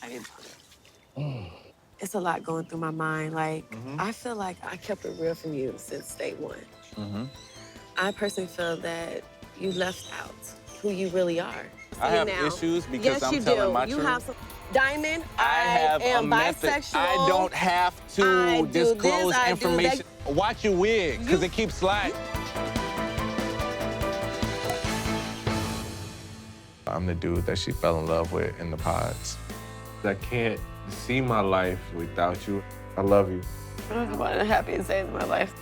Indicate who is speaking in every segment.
Speaker 1: I didn't. It's a lot going through my mind. Like, I feel like I kept it real from you since day one. I personally feel that you left out who you really are.
Speaker 2: I have issues because I'm telling my truth.
Speaker 1: You have some. Diamond,
Speaker 2: I have
Speaker 1: am
Speaker 2: a method.
Speaker 1: bisexual.
Speaker 2: I don't have to disclose information. Watch your wig, because it keeps sliding. I'm the dude that she fell in love with in the pods.
Speaker 3: I can't see my life without you. I love you.
Speaker 1: One of the happiest days of my life.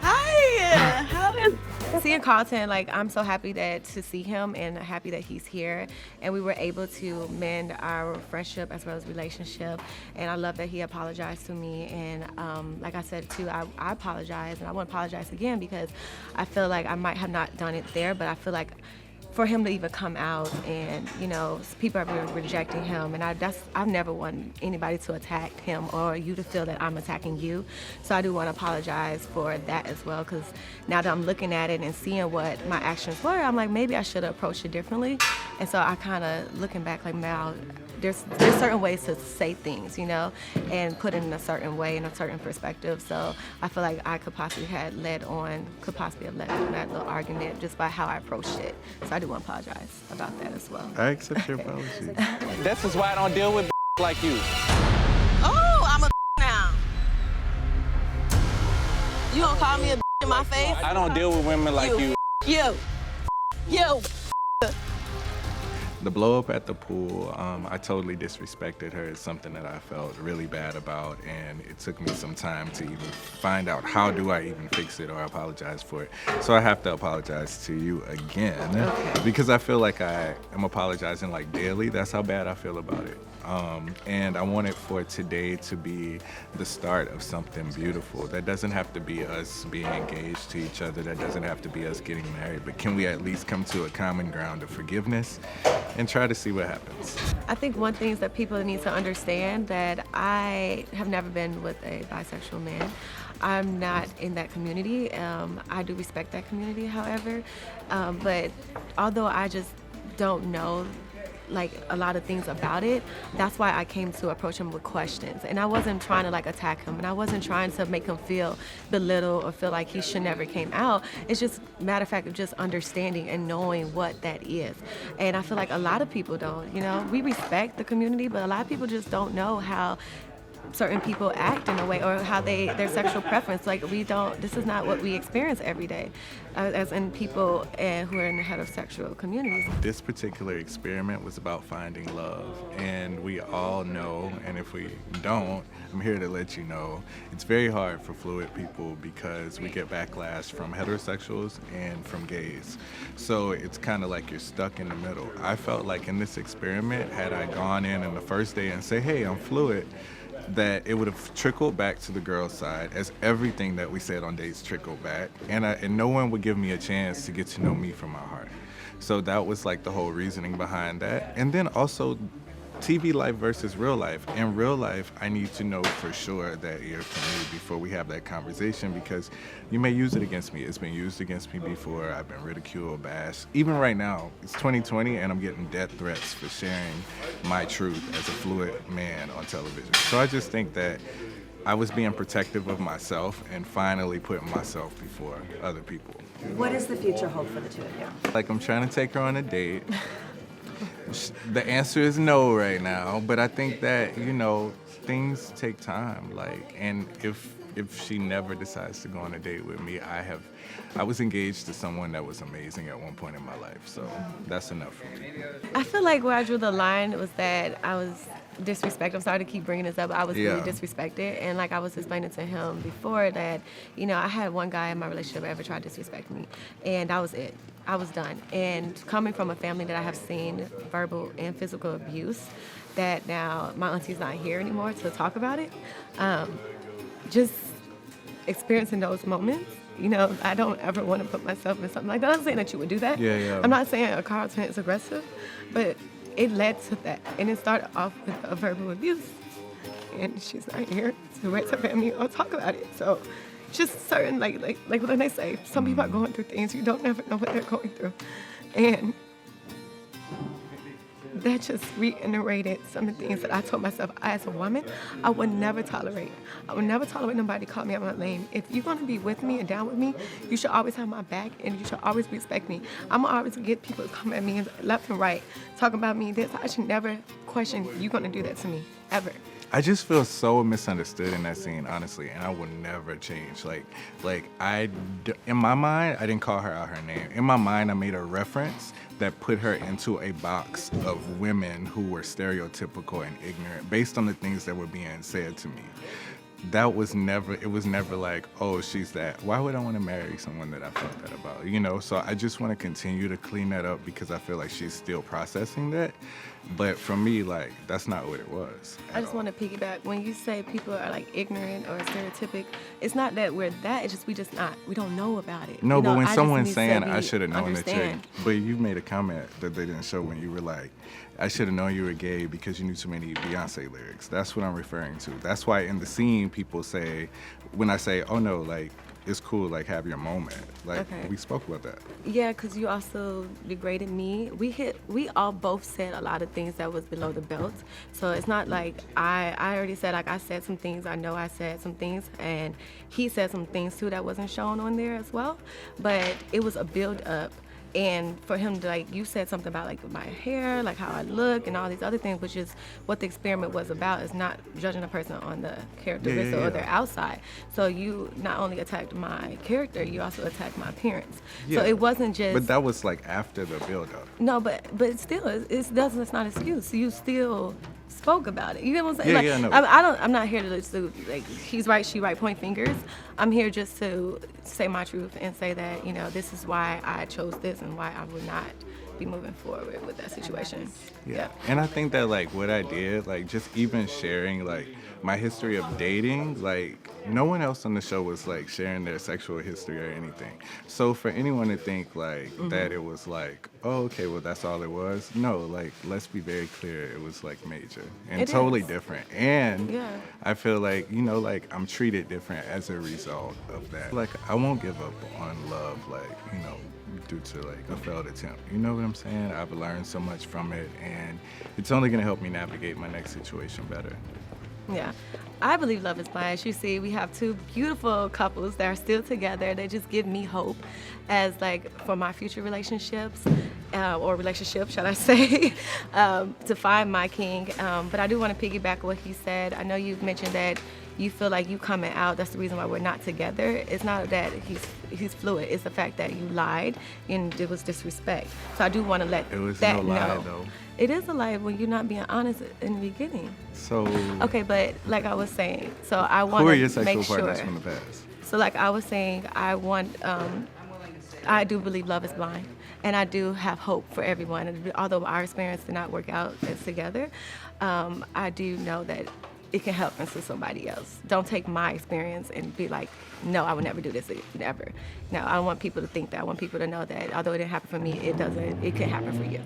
Speaker 1: Hi, how is...
Speaker 4: Seeing Carlton, like, I'm so happy to see him and happy that he's here. And we were able to mend our friendship as well as relationship. And I love that he apologized to me. And like I said, too, I apologize. And I want to apologize again because I feel like I might have not done it there, but I feel like for him to even come out and, you know, people have been rejecting him, and I've never want anybody to attack him or you to feel that I'm attacking you. So I do want to apologize for that as well, because now that I'm looking at it and seeing what my actions were, I'm like, maybe I should have approached it differently. And so I kind of looking back like, now there's certain ways to say things, you know, and put it in a certain way, in a certain perspective. So I feel like I could possibly have led on that little argument just by how I approached it. So I do want to apologize about that as well.
Speaker 3: I accept your apology.
Speaker 2: This is why I don't deal with like you.
Speaker 1: Oh, I'm a now. You gonna call me a in my face?
Speaker 2: I don't deal with women like you.
Speaker 1: You.
Speaker 3: The blow up at the pool, I totally disrespected her. It's something that I felt really bad about, and it took me some time to even find out how do I even fix it or apologize for it. So I have to apologize to you again, because I feel like I am apologizing like daily. That's how bad I feel about it. And I want it for today to be the start of something beautiful. That doesn't have to be us being engaged to each other. That doesn't have to be us getting married. But can we at least come to a common ground of forgiveness and try to see what happens?
Speaker 4: I think one thing is that people need to understand that I have never been with a bisexual man. I'm not in that community. I do respect that community, however. But although I just don't know like a lot of things about it, that's why I came to approach him with questions. And I wasn't trying to like attack him, and I wasn't trying to make him feel belittled or feel like he should never came out. It's just matter of fact of just understanding and knowing what that is. And I feel like a lot of people don't, you know, we respect the community, but a lot of people just don't know how certain people act in a way, or how their sexual preference. Like, this is not what we experience every day as in people who are in the heterosexual communities.
Speaker 3: This particular experiment was about finding love, and we all know, and if we don't, I'm here to let you know, it's very hard for fluid people because we get backlash from heterosexuals and from gays. So it's kind of like you're stuck in the middle. I felt like in this experiment, had I gone in the first day and say, hey, I'm fluid, that it would have trickled back to the girl's side, as everything that we said on dates trickled back, and no one would give me a chance to get to know me from my heart. So that was like the whole reasoning behind that. And then also TV life versus real life. In real life, I need to know for sure that you're for me before we have that conversation, because you may use it against me. It's been used against me before. I've been ridiculed, bashed. Even right now, it's 2020 and I'm getting death threats for sharing my truth as a fluid man on television. So I just think that I was being protective of myself and finally putting myself before other people.
Speaker 5: What does the future hold for the two of you?
Speaker 3: Like, I'm trying to take her on a date. The answer is no right now, but I think that, you know, things take time. Like, and if she never decides to go on a date with me, I was engaged to someone that was amazing at one point in my life, so that's enough for me.
Speaker 4: I feel like where I drew the line was that I was disrespected. I'm sorry to keep bringing this up, but I was really disrespected. And like I was explaining to him before that, you know, I had one guy in my relationship ever try to disrespect me, and that was it. I was done. And coming from a family that I have seen verbal and physical abuse, that now my auntie's not here anymore to talk about it, just experiencing those moments, you know, I don't ever want to put myself in something like that. I'm not saying that you would do that.
Speaker 3: Yeah.
Speaker 4: I'm not saying a Carlton is aggressive, but it led to that. And it started off with a verbal abuse. And she's not here to raise her family or talk about it. So just certain, like when they say, some people are going through things, you don't never know what they're going through. And that just reiterated some of the things that I told myself as a woman I would never tolerate. I would never tolerate nobody to call me out my name. If you're going to be with me and down with me, you should always have my back and you should always respect me. I'm going to always get people to come at me left and right, talking about me. This, I should never question you going to do that to me, ever.
Speaker 3: I just feel so misunderstood in that scene, honestly, and I will never change. In my mind, I didn't call her out her name. In my mind, I made a reference that put her into a box of women who were stereotypical and ignorant based on the things that were being said to me. It was never like, oh, she's that. Why would I want to marry someone that I felt that about? You know, so I just want to continue to clean that up because I feel like she's still processing that. But for me, like, that's not what it was.
Speaker 4: I just want to piggyback. When you say people are like ignorant or stereotypic, it's not that we're that. It's just we don't know about it.
Speaker 3: No,
Speaker 4: you know,
Speaker 3: but when
Speaker 4: I
Speaker 3: someone's
Speaker 4: just need
Speaker 3: saying
Speaker 4: to
Speaker 3: I should have known that
Speaker 4: understand.
Speaker 3: but you made a comment that they didn't show when you were like, I should have known you were gay because you knew too many Beyonce lyrics. That's what I'm referring to. That's why in the scene people say, when I say, oh no, like, it's cool, like, have your moment. Like,
Speaker 4: Okay.
Speaker 3: we spoke about that.
Speaker 4: Yeah, because you also degraded me. We all both said a lot of things that was below the belt. So it's not like I already said, like, I said some things. I know I said some things. And he said some things, too, that wasn't shown on there as well. But it was a build-up. And for him to, like, you said something about, like, my hair, like, how I look and all these other things, which is what the experiment was about, is not judging a person on the characteristics or their outside. So you not only attacked my character, you also attacked my appearance.
Speaker 3: Yeah.
Speaker 4: So it wasn't just...
Speaker 3: But that was, like, after the build-up.
Speaker 4: No, but still, it's not an excuse. You still spoke about it. You know what I'm saying?
Speaker 3: Yeah,
Speaker 4: like,
Speaker 3: yeah, I know.
Speaker 4: I'm not here to just do, like, he's right, she right, point fingers. I'm here just to say my truth and say that, you know, this is why I chose this and why I would not be moving forward with that situation.
Speaker 3: Yeah. And I think that, like, what I did, like, just even sharing, like, my history of dating, like, no one else on the show was, like, sharing their sexual history or anything. So for anyone to think, like, that it was like, oh, okay, well, that's all it was. No, like, let's be very clear. It was, like, major and
Speaker 4: It
Speaker 3: totally
Speaker 4: is.
Speaker 3: different. And
Speaker 4: Yeah.
Speaker 3: I feel like, you know, like, I'm treated different as a result of that. Like, I won't give up on love, like, you know, due to, like, a failed attempt. You know what I'm saying? I've learned so much from it, and it's only going to help me navigate my next situation better.
Speaker 4: Yeah. I believe love is blind. As you see, we have two beautiful couples that are still together. They just give me hope as, like, for my future relationships, or relationship, shall I say, to find my king. But I do want to piggyback what he said. I know you've mentioned that you feel like you coming out, that's the reason why we're not together. It's not that he's fluid. It's the fact that you lied and it was disrespect. So I do want to let
Speaker 3: It was
Speaker 4: that
Speaker 3: no lie,
Speaker 4: know.
Speaker 3: though.
Speaker 4: It is a lie when you're not being honest in the beginning.
Speaker 3: So,
Speaker 4: Okay, but like I was saying, so I want
Speaker 3: who are your
Speaker 4: to
Speaker 3: sexual
Speaker 4: make
Speaker 3: partners
Speaker 4: sure.
Speaker 3: from the past?
Speaker 4: So like I was saying, I do believe love is blind, and I do have hope for everyone. And although our experience did not work out as together, I do know that it can help into somebody else. Don't take my experience and be like, no, I would never do this ever. No, I don't want people to think that. I want people to know that although it didn't happen for me, it can happen for you.